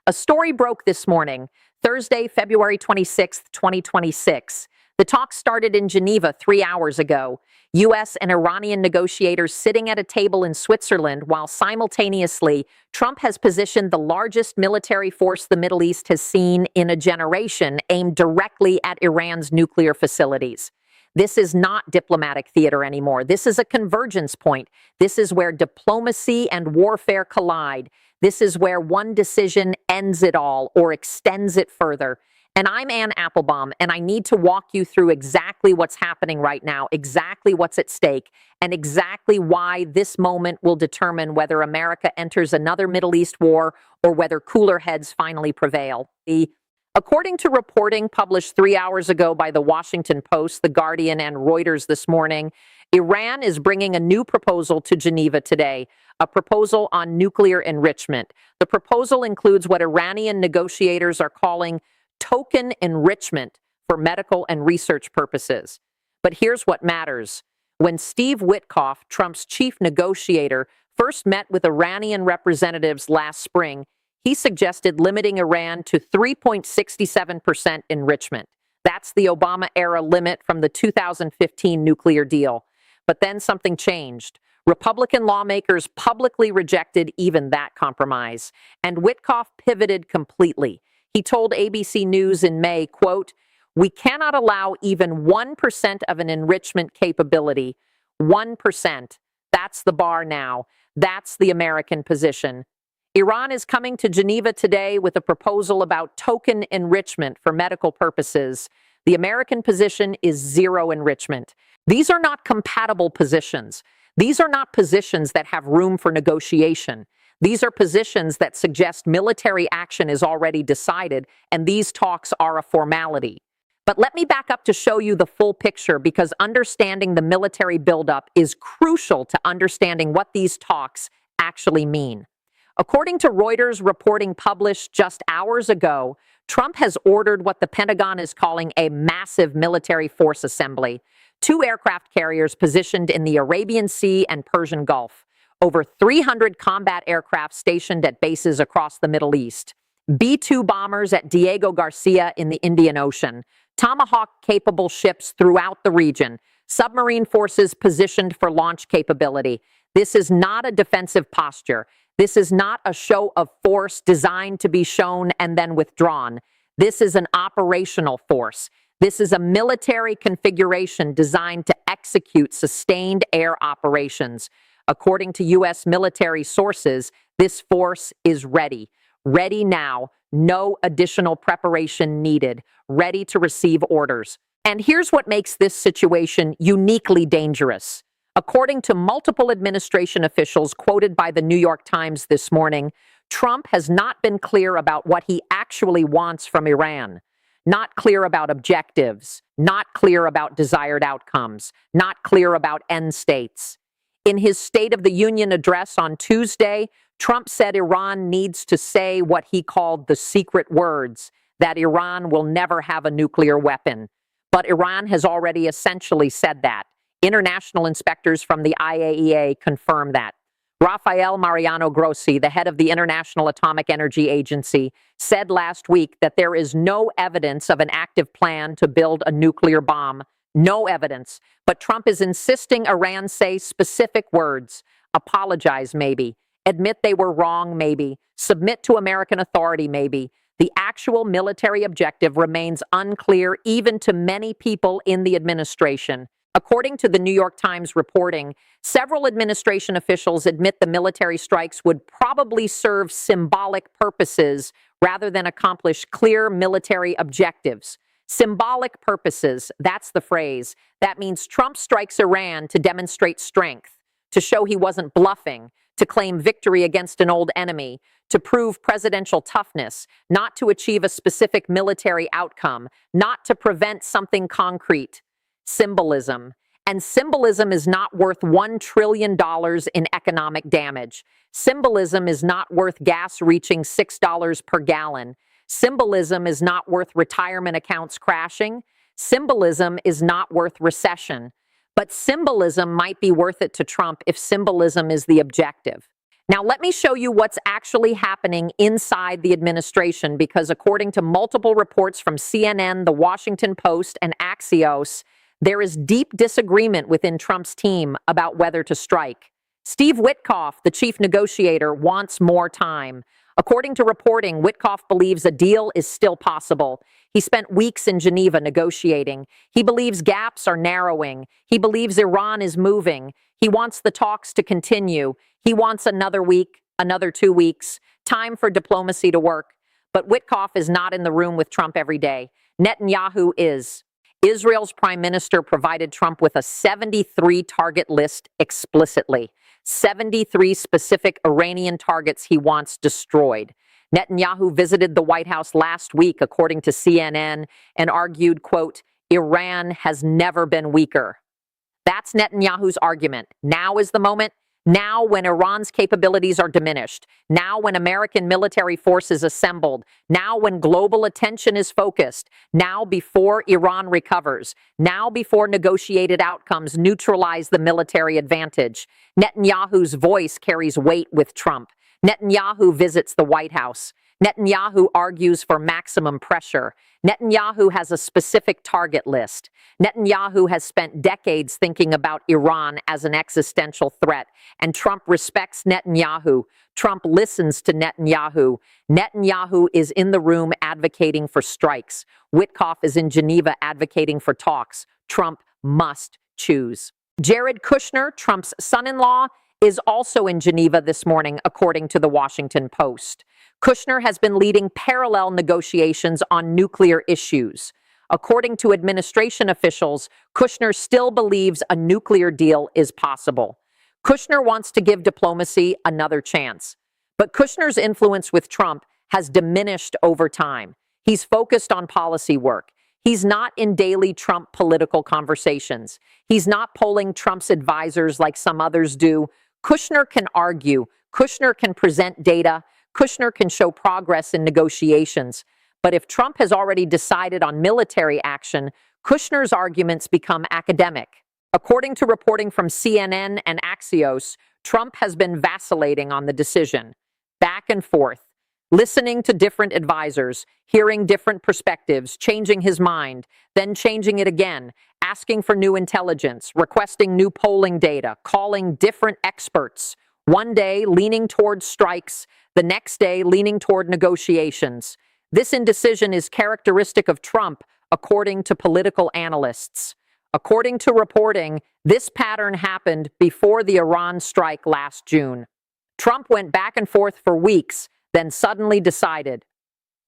A story broke this morning, Thursday, February 26th, 2026. The talks started in Geneva 3 hours ago. U.S. and Iranian negotiators sitting at a table in Switzerland while simultaneously Trump has positioned the largest military force the Middle East has seen in a generation aimed directly at Iran's nuclear facilities. This is not diplomatic theater anymore. This is a convergence point. This is where diplomacy and warfare collide. This is where one decision ends it all or extends it further. And I'm Ann Applebum, and I need to walk you through exactly what's happening right now, exactly what's at stake, and exactly why this moment will determine whether America enters another Middle East war or whether cooler heads finally prevail. According to reporting published 3 hours ago by The Washington Post, The Guardian, and Reuters this morning, Iran is bringing a new proposal to Geneva today, a proposal on nuclear enrichment. The proposal includes what Iranian negotiators are calling token enrichment for medical and research purposes. But here's what matters. When Steve Witkoff, Trump's chief negotiator, first met with Iranian representatives last spring, he suggested limiting Iran to 3.67% enrichment. That's the Obama-era limit from the 2015 nuclear deal. But then something changed. Republican lawmakers publicly rejected even that compromise, and Witkoff pivoted completely. He told ABC News in May, quote, "We cannot allow even 1% of an enrichment capability. 1%. That's the bar now. That's the American position." Iran is coming to Geneva today with a proposal about token enrichment for medical purposes. The American position is zero enrichment. These are not compatible positions. These are not positions that have room for negotiation. These are positions that suggest military action is already decided, and these talks are a formality. But let me back up to show you the full picture, because understanding the military buildup is crucial to understanding what these talks actually mean. According to Reuters reporting published just hours ago, Trump has ordered what the Pentagon is calling a massive military force assembly. 2 aircraft carriers positioned in the Arabian Sea and Persian Gulf. Over 300 combat aircraft stationed at bases across the Middle East. B-2 bombers at Diego Garcia in the Indian Ocean. Tomahawk-capable ships throughout the region. Submarine forces positioned for launch capability. This is not a defensive posture. This is not a show of force designed to be shown and then withdrawn. This is an operational force. This is a military configuration designed to execute sustained air operations. According to U.S. military sources, this force is ready. Ready now. No additional preparation needed. Ready to receive orders. And here's what makes this situation uniquely dangerous. According to multiple administration officials quoted by the New York Times this morning, Trump has not been clear about what he actually wants from Iran. Not clear about objectives, not clear about desired outcomes, not clear about end states. In his State of the Union address on Tuesday, Trump said Iran needs to say what he called the secret words, that Iran will never have a nuclear weapon. But Iran has already essentially said that. International inspectors from the IAEA confirm that. Rafael Mariano Grossi, the head of the International Atomic Energy Agency, said last week that there is no evidence of an active plan to build a nuclear bomb. No evidence. But Trump is insisting Iran say specific words. Apologize, maybe. Admit they were wrong, maybe. Submit to American authority, maybe. The actual military objective remains unclear even to many people in the administration. According to the New York Times reporting, several administration officials admit the military strikes would probably serve symbolic purposes rather than accomplish clear military objectives. Symbolic purposes, that's the phrase. That means Trump strikes Iran to demonstrate strength, to show he wasn't bluffing, to claim victory against an old enemy, to prove presidential toughness, not to achieve a specific military outcome, not to prevent something concrete. Symbolism. And symbolism is not worth $1 trillion in economic damage. Symbolism is not worth gas reaching $6 per gallon. Symbolism is not worth retirement accounts crashing. Symbolism is not worth recession. But symbolism might be worth it to Trump if symbolism is the objective. Now, let me show you what's actually happening inside the administration, because according to multiple reports from CNN, The Washington Post, and Axios, there is deep disagreement within Trump's team about whether to strike. Steve Witkoff, the chief negotiator, wants more time. According to reporting, Witkoff believes a deal is still possible. He spent weeks in Geneva negotiating. He believes gaps are narrowing. He believes Iran is moving. He wants the talks to continue. He wants another week, another 2 weeks, time for diplomacy to work. But Witkoff is not in the room with Trump every day. Netanyahu is. Israel's prime minister provided Trump with a 73 target list explicitly. 73 specific Iranian targets he wants destroyed. Netanyahu visited the White House last week, according to CNN, and argued, quote, "Iran has never been weaker." That's Netanyahu's argument. Now is the moment. Now, when Iran's capabilities are diminished. Now, when American military forces assembled. Now, when global attention is focused. Now, before Iran recovers. Now, before negotiated outcomes neutralize the military advantage. Netanyahu's voice carries weight with Trump. Netanyahu visits the White House. Netanyahu argues for maximum pressure. Netanyahu has a specific target list. Netanyahu has spent decades thinking about Iran as an existential threat, and Trump respects Netanyahu. Trump listens to Netanyahu. Netanyahu is in the room advocating for strikes. Witkoff is in Geneva advocating for talks. Trump must choose. Jared Kushner, Trump's son-in-law, is also in Geneva this morning, according to the Washington Post. Kushner has been leading parallel negotiations on nuclear issues. According to administration officials, Kushner still believes a nuclear deal is possible. Kushner wants to give diplomacy another chance. But Kushner's influence with Trump has diminished over time. He's focused on policy work. He's not in daily Trump political conversations. He's not polling Trump's advisors like some others do. Kushner can argue. Kushner can present data. Kushner can show progress in negotiations. But if Trump has already decided on military action, Kushner's arguments become academic. According to reporting from CNN and Axios, Trump has been vacillating on the decision, back and forth, listening to different advisors, hearing different perspectives, changing his mind, then changing it again, asking for new intelligence, requesting new polling data, calling different experts. One day leaning toward strikes, the next day leaning toward negotiations. This indecision is characteristic of Trump, according to political analysts. According to reporting, this pattern happened before the Iran strike last June. Trump went back and forth for weeks, then suddenly decided.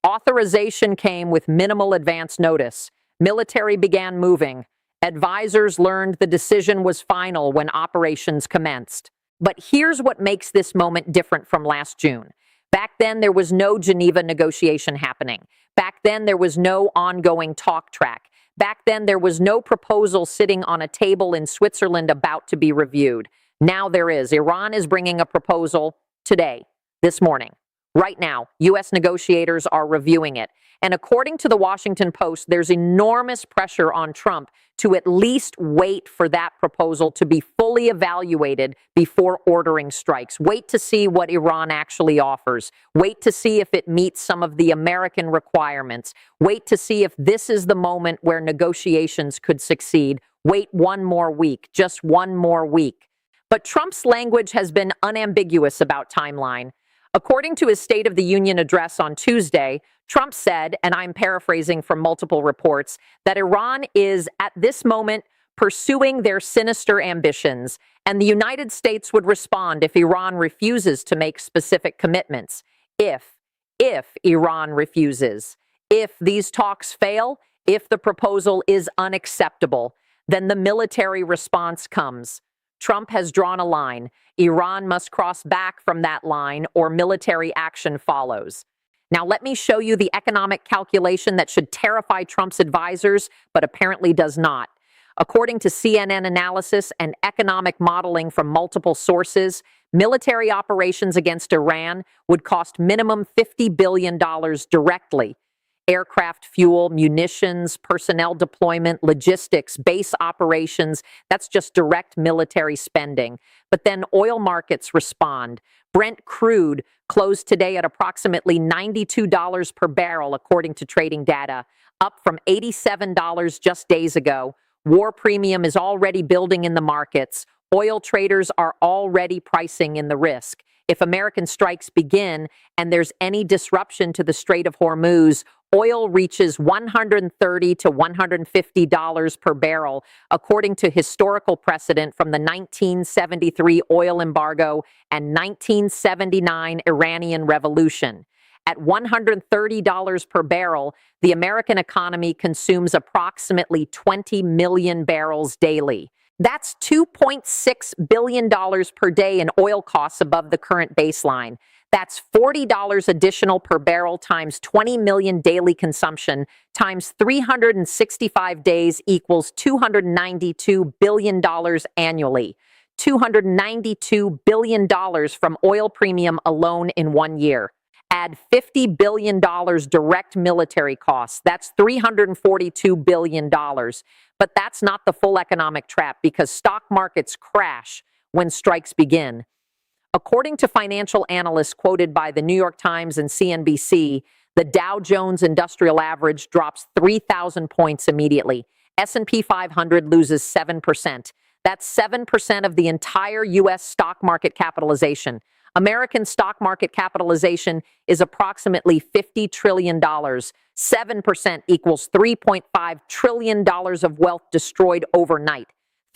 Authorization came with minimal advance notice. Military began moving. Advisors learned the decision was final when operations commenced. But here's what makes this moment different from last June. Back then, there was no Geneva negotiation happening. Back then, there was no ongoing talk track. Back then, there was no proposal sitting on a table in Switzerland about to be reviewed. Now there is. Iran is bringing a proposal today, this morning. Right now, U.S. negotiators are reviewing it. And according to the Washington Post, there's enormous pressure on Trump to at least wait for that proposal to be fully evaluated before ordering strikes. Wait to see what Iran actually offers. Wait to see if it meets some of the American requirements. Wait to see if this is the moment where negotiations could succeed. Wait one more week, just one more week. But Trump's language has been unambiguous about timeline. According to his State of the Union address on Tuesday, Trump said, and I'm paraphrasing from multiple reports, that Iran is, at this moment, pursuing their sinister ambitions, and the United States would respond if Iran refuses to make specific commitments. If Iran refuses. If these talks fail, if the proposal is unacceptable, then the military response comes. Trump has drawn a line. Iran must cross back from that line or military action follows. Now, let me show you the economic calculation that should terrify Trump's advisors, but apparently does not. According to CNN analysis and economic modeling from multiple sources, military operations against Iran would cost minimum $50 billion directly. aircraft fuel, munitions, personnel deployment, logistics, base operations. That's just direct military spending. But then oil markets respond. Brent crude closed today at approximately $92 per barrel, according to trading data, up from $87 just days ago. War premium is already building in the markets. Oil traders are already pricing in the risk. If American strikes begin and there's any disruption to the Strait of Hormuz, oil reaches $130 to $150 per barrel, according to historical precedent from the 1973 oil embargo and 1979 Iranian Revolution. At $130 per barrel, the American economy consumes approximately 20 million barrels daily. That's $2.6 billion per day in oil costs above the current baseline. That's $40 additional per barrel times 20 million daily consumption times 365 days equals $292 billion annually. $292 billion from oil premium alone in 1 year. Add $50 billion direct military costs. That's $342 billion. But that's not the full economic trap because stock markets crash when strikes begin. According to financial analysts quoted by the New York Times and CNBC, the Dow Jones Industrial Average drops 3,000 points immediately. S&P 500 loses 7%. That's 7% of the entire U.S. stock market capitalization. American stock market capitalization is approximately $50 trillion. 7% equals $3.5 trillion of wealth destroyed overnight.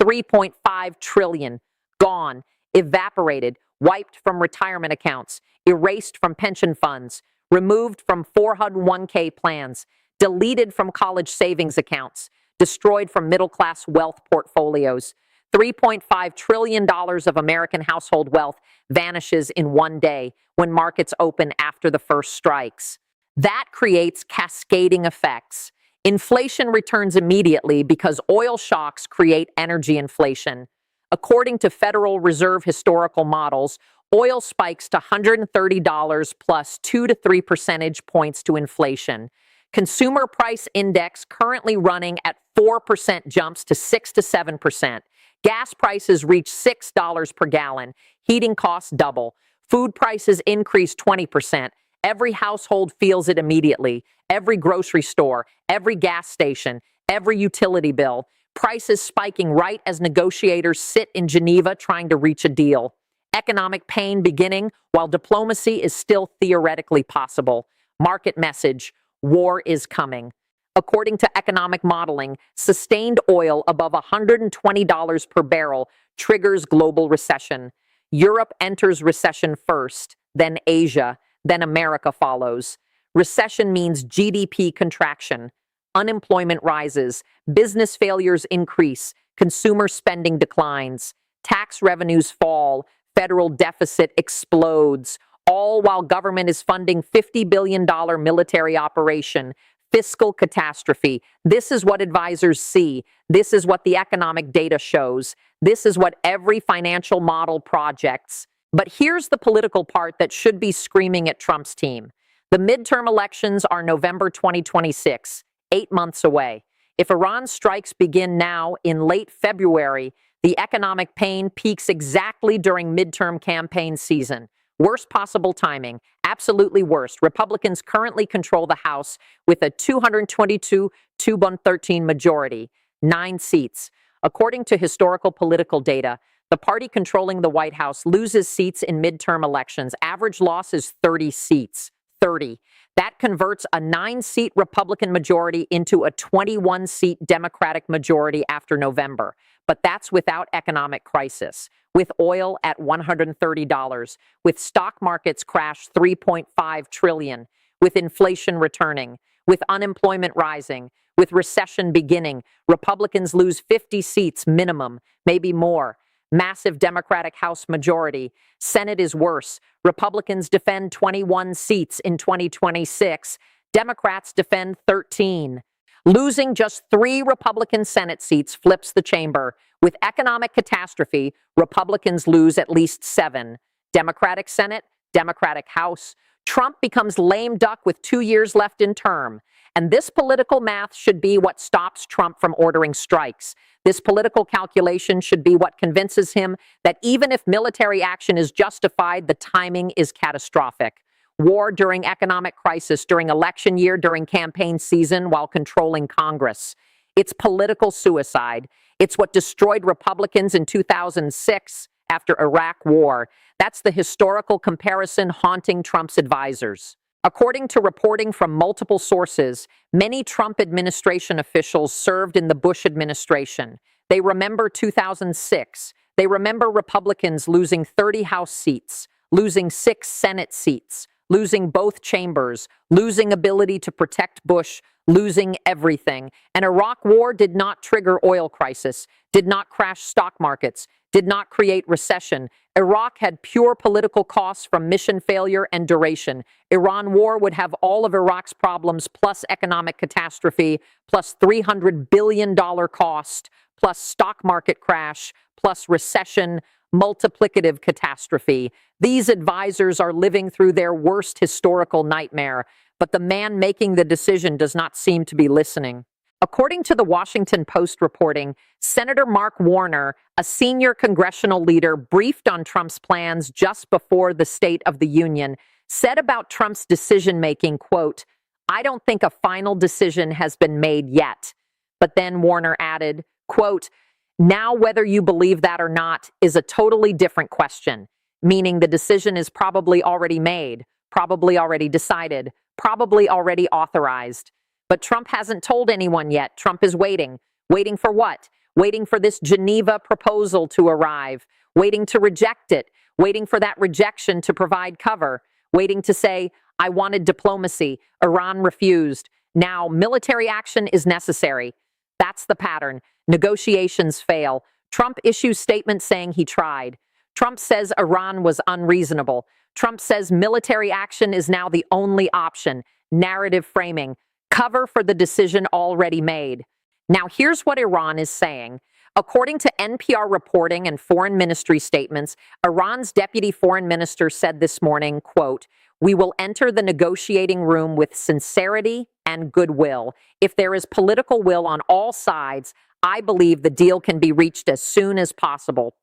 $3.5 trillion gone, evaporated, wiped from retirement accounts, erased from pension funds, removed from 401k plans, deleted from college savings accounts, destroyed from middle-class wealth portfolios. $3.5 trillion of American household wealth vanishes in 1 day when markets open after the first strikes. That creates cascading effects. Inflation returns immediately because oil shocks create energy inflation. According to Federal Reserve historical models, oil spikes to $130 plus 2 to 3 percentage points to inflation. Consumer price index currently running at 4% jumps to 6 to 7%. Gas prices reach $6 per gallon. Heating costs double. Food prices increase 20%. Every household feels it immediately. Every grocery store, every gas station, every utility bill. Prices spiking right as negotiators sit in Geneva trying to reach a deal. Economic pain beginning while diplomacy is still theoretically possible. Market message: war is coming. According to economic modeling, sustained oil above $120 per barrel triggers global recession. Europe enters recession first, then Asia, then America follows. Recession means GDP contraction. Unemployment rises, business failures increase, consumer spending declines, tax revenues fall, federal deficit explodes, all while government is funding $50 billion military operation. Fiscal catastrophe. This is what advisors see. This is what the economic data shows. This is what every financial model projects. But here's the political part that should be screaming at Trump's team. The midterm elections are November 2026, 8 months away. If Iran strikes begin now in late February, the economic pain peaks exactly during midterm campaign season. Worst possible timing, absolutely worst. Republicans currently control the House with a 222 to 113 majority, 9 seats. According to historical political data, the party controlling the White House loses seats in midterm elections. Average loss is 30 seats. 30. That converts a 9-seat Republican majority into a 21-seat Democratic majority after November. But that's without economic crisis, with oil at $130, with stock markets crash $3.5 trillion, with inflation returning, with unemployment rising, with recession beginning. Republicans lose 50 seats minimum, maybe more. Massive Democratic House majority. Senate is worse. Republicans defend 21 seats in 2026. Democrats defend 13. Losing just 3 Republican Senate seats flips the chamber. With economic catastrophe, Republicans lose at least 7. Democratic Senate, Democratic House. Trump becomes lame duck with 2 years left in term. And this political math should be what stops Trump from ordering strikes. This political calculation should be what convinces him that even if military action is justified, the timing is catastrophic. War during economic crisis, during election year, during campaign season, while controlling Congress. It's political suicide. It's what destroyed Republicans in 2006 after Iraq War. That's the historical comparison haunting Trump's advisors. According to reporting from multiple sources, many Trump administration officials served in the Bush administration. They remember 2006. They remember Republicans losing 30 House seats, losing 6 Senate seats, losing both chambers, losing ability to protect Bush, losing everything. An Iraq war did not trigger oil crisis, did not crash stock markets, did not create recession. Iraq had pure political costs from mission failure and duration. Iran war would have all of Iraq's problems plus economic catastrophe, plus $300 billion cost, plus stock market crash, plus recession, multiplicative catastrophe. These advisors are living through their worst historical nightmare, but the man making the decision does not seem to be listening. According to the Washington Post reporting, Senator Mark Warner, a senior congressional leader briefed on Trump's plans just before the State of the Union, said about Trump's decision-making, quote, "I don't think a final decision has been made yet." But then Warner added, quote, "Now whether you believe that or not is a totally different question," meaning the decision is probably already made, probably already decided, probably already authorized. But Trump hasn't told anyone yet. Trump is waiting. Waiting for what? Waiting for this Geneva proposal to arrive. Waiting to reject it. Waiting for that rejection to provide cover. Waiting to say, "I wanted diplomacy. Iran refused. Now military action is necessary." That's the pattern. Negotiations fail. Trump issues statements saying he tried. Trump says Iran was unreasonable. Trump says military action is now the only option. Narrative framing. Cover for the decision already made. Now, here's what Iran is saying. According to NPR reporting and foreign ministry statements, Iran's deputy foreign minister said this morning, quote, "We will enter the negotiating room with sincerity and goodwill. If there is political will on all sides, I believe the deal can be reached as soon as possible."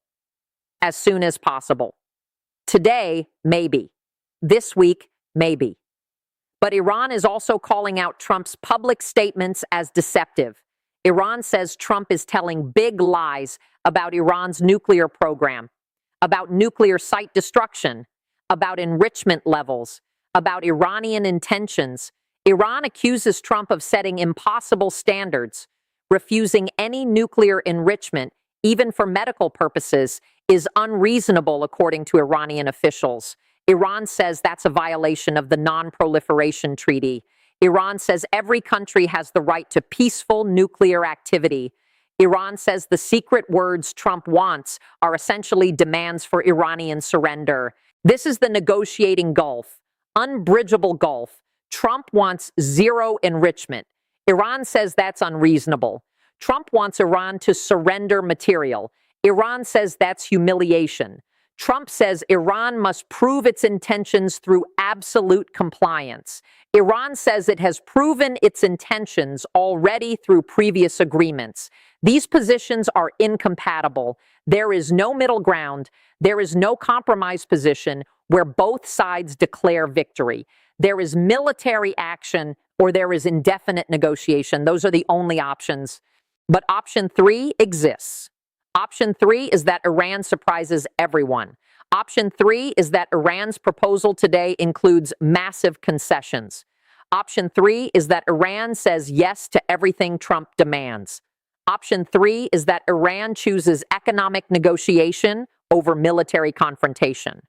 As soon as possible. Today, maybe. This week, maybe. But Iran is also calling out Trump's public statements as deceptive. Iran says Trump is telling big lies about Iran's nuclear program, about nuclear site destruction, about enrichment levels, about Iranian intentions. Iran accuses Trump of setting impossible standards. Refusing any nuclear enrichment, even for medical purposes, is unreasonable, according to Iranian officials. Iran says that's a violation of the Non-Proliferation Treaty. Iran says every country has the right to peaceful nuclear activity. Iran says the secret words Trump wants are essentially demands for Iranian surrender. This is the negotiating gulf, unbridgeable gulf. Trump wants zero enrichment. Iran says that's unreasonable. Trump wants Iran to surrender material. Iran says that's humiliation. Trump says Iran must prove its intentions through absolute compliance. Iran says it has proven its intentions already through previous agreements. These positions are incompatible. There is no middle ground. There is no compromise position where both sides declare victory. There is military action or there is indefinite negotiation. Those are the only options. But option 3 exists. Option 3 is that Iran surprises everyone. Option 3 is that Iran's proposal today includes massive concessions. Option 3 is that Iran says yes to everything Trump demands. Option 3 is that Iran chooses economic negotiation over military confrontation.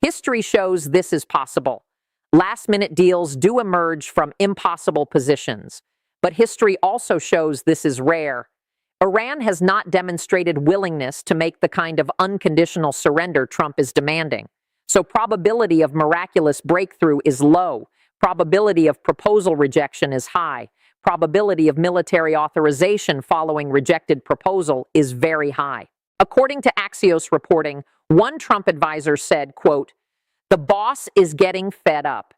History shows this is possible. Last-minute deals do emerge from impossible positions, but history also shows this is rare. Iran has not demonstrated willingness to make the kind of unconditional surrender Trump is demanding. So probability of miraculous breakthrough is low. Probability of proposal rejection is high. Probability of military authorization following rejected proposal is very high. According to Axios reporting, one Trump advisor said, quote, "The boss is getting fed up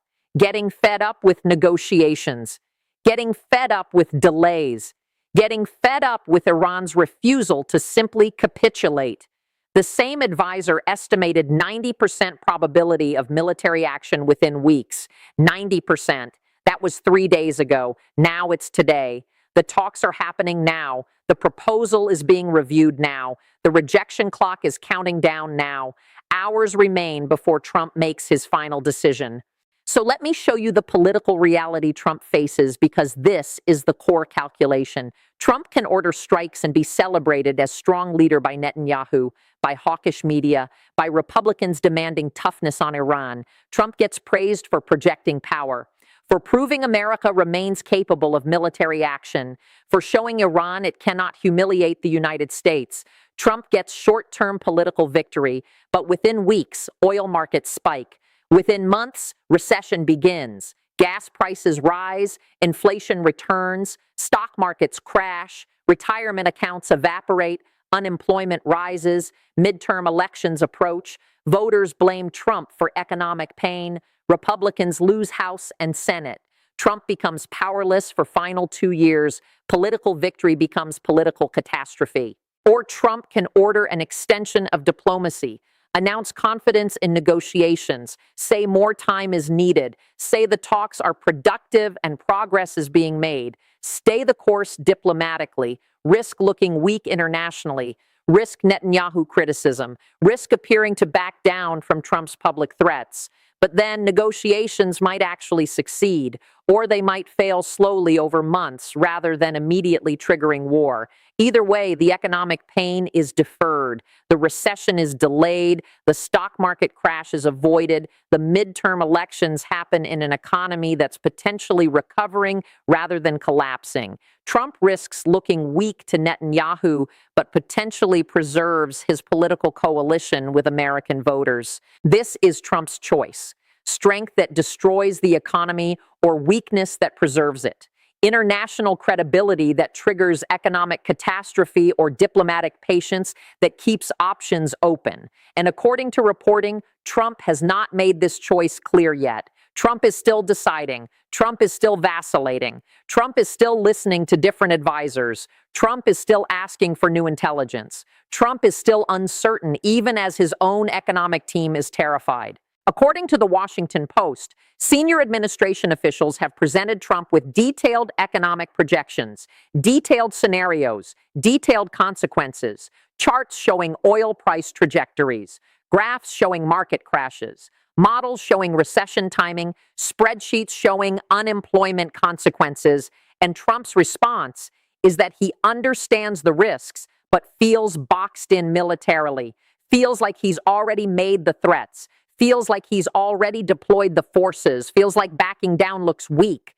with negotiations. getting fed up with delays, getting fed up with Iran's refusal to simply capitulate. The same advisor estimated 90% probability of military action within weeks. 90%. That was 3 days ago. Now it's today. The talks are happening now. The proposal is being reviewed now. The rejection clock is counting down now. Hours remain before Trump makes his final decision. So let me show you the political reality Trump faces, because this is the core calculation. Trump can order strikes and be celebrated as strong leader by Netanyahu, by hawkish media, by Republicans demanding toughness on Iran. Trump gets praised for projecting power, for proving America remains capable of military action, for showing Iran it cannot humiliate the United States. Trump gets short-term political victory, but within weeks, oil markets spike. Within months, recession begins. Gas prices rise, inflation returns, stock markets crash, retirement accounts evaporate, unemployment rises, midterm elections approach, voters blame Trump for economic pain, Republicans lose House and Senate. Trump becomes powerless for final 2 years, political victory becomes political catastrophe. Or Trump can order an extension of diplomacy, announce confidence in negotiations, say more time is needed, say the talks are productive and progress is being made, stay the course diplomatically, risk looking weak internationally, risk Netanyahu criticism, risk appearing to back down from Trump's public threats. But then negotiations might actually succeed, or they might fail slowly over months rather than immediately triggering war. Either way, the economic pain is deferred, the recession is delayed, the stock market crash is avoided, the midterm elections happen in an economy that's potentially recovering rather than collapsing. Trump risks looking weak to Netanyahu, but potentially preserves his political coalition with American voters. This is Trump's choice: strength that destroys the economy or weakness that preserves it. International credibility that triggers economic catastrophe or diplomatic patience that keeps options open. And according to reporting, Trump has not made this choice clear yet. Trump is still deciding. Trump is still vacillating. Trump is still listening to different advisors. Trump is still asking for new intelligence. Trump is still uncertain, even as his own economic team is terrified. According to the Washington Post, senior administration officials have presented Trump with detailed economic projections, detailed scenarios, detailed consequences, charts showing oil price trajectories, graphs showing market crashes, models showing recession timing, spreadsheets showing unemployment consequences, and Trump's response is that he understands the risks but feels boxed in militarily, feels like he's already made the threats, feels like he's already deployed the forces, feels like backing down looks weak,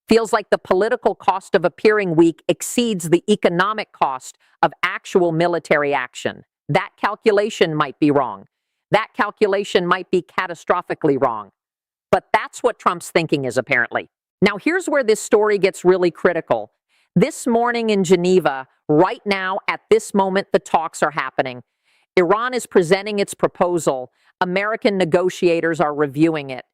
feels like the political cost of appearing weak exceeds the economic cost of actual military action. That calculation might be wrong. That calculation might be catastrophically wrong. But that's what Trump's thinking is, apparently. Now, here's where this story gets really critical. This morning in Geneva, right now, at this moment, the talks are happening. Iran is presenting its proposal. American negotiators are reviewing it.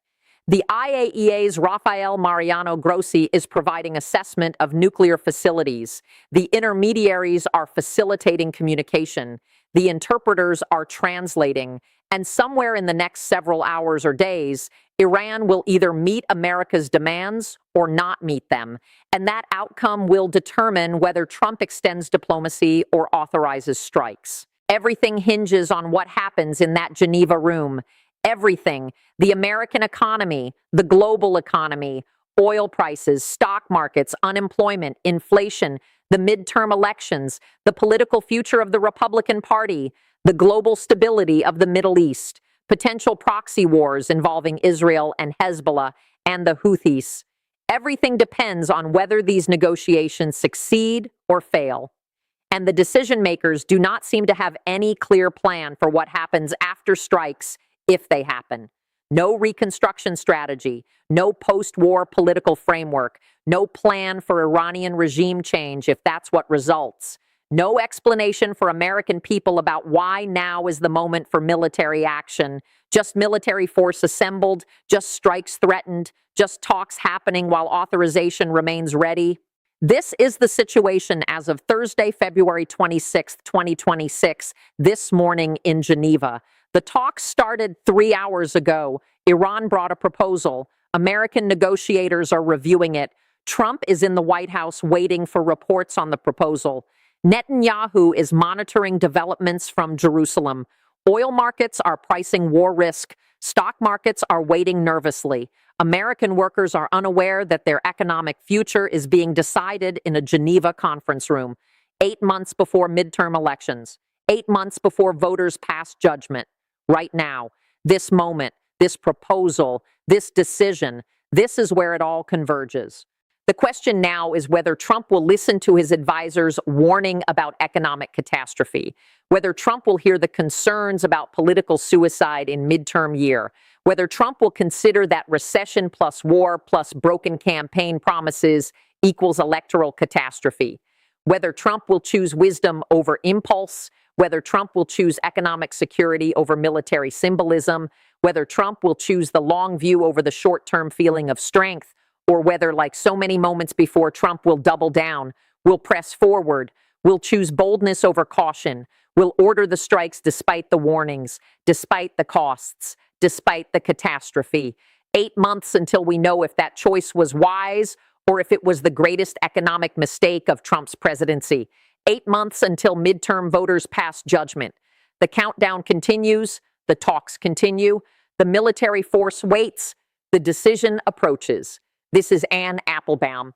The IAEA's Rafael Mariano Grossi is providing assessment of nuclear facilities. The intermediaries are facilitating communication. The interpreters are translating. And somewhere in the next several hours or days, Iran will either meet America's demands or not meet them. And that outcome will determine whether Trump extends diplomacy or authorizes strikes. Everything hinges on what happens in that Geneva room. Everything. The American economy, the global economy, oil prices, stock markets, unemployment, inflation, the midterm elections, the political future of the Republican Party, the global stability of the Middle East, potential proxy wars involving Israel and Hezbollah and the Houthis. Everything depends on whether these negotiations succeed or fail. And the decision makers do not seem to have any clear plan for what happens after strikes, if they happen. No reconstruction strategy, no post-war political framework, no plan for Iranian regime change if that's what results. No explanation for American people about why now is the moment for military action. Just military force assembled, just strikes threatened, Just talks happening while authorization remains ready? This is the situation as of Thursday, February 26th, 2026, this morning in Geneva. The talks started 3 hours ago. Iran brought a proposal. American negotiators are reviewing it. Trump is in the White House waiting for reports on the proposal. Netanyahu is monitoring developments from Jerusalem. Oil markets are pricing war risk. Stock markets are waiting nervously. American workers are unaware that their economic future is being decided in a Geneva conference room, 8 months before midterm elections, 8 months before voters pass judgment. Right now, this moment, this proposal, this decision, this is where it all converges. The question now is whether Trump will listen to his advisors' warning about economic catastrophe, whether Trump will hear the concerns about political suicide in midterm year, whether Trump will consider that recession plus war plus broken campaign promises equals electoral catastrophe, whether Trump will choose wisdom over impulse, whether Trump will choose economic security over military symbolism, whether Trump will choose the long view over the short-term feeling of strength, or whether, like so many moments before, Trump will double down, will press forward, will choose boldness over caution, will order the strikes despite the warnings, despite the costs, despite the catastrophe. 8 months until we know if that choice was wise or if it was the greatest economic mistake of Trump's presidency. 8 months until midterm voters pass judgment. The countdown continues, the talks continue, the military force waits, the decision approaches. This is Ann Applebaum.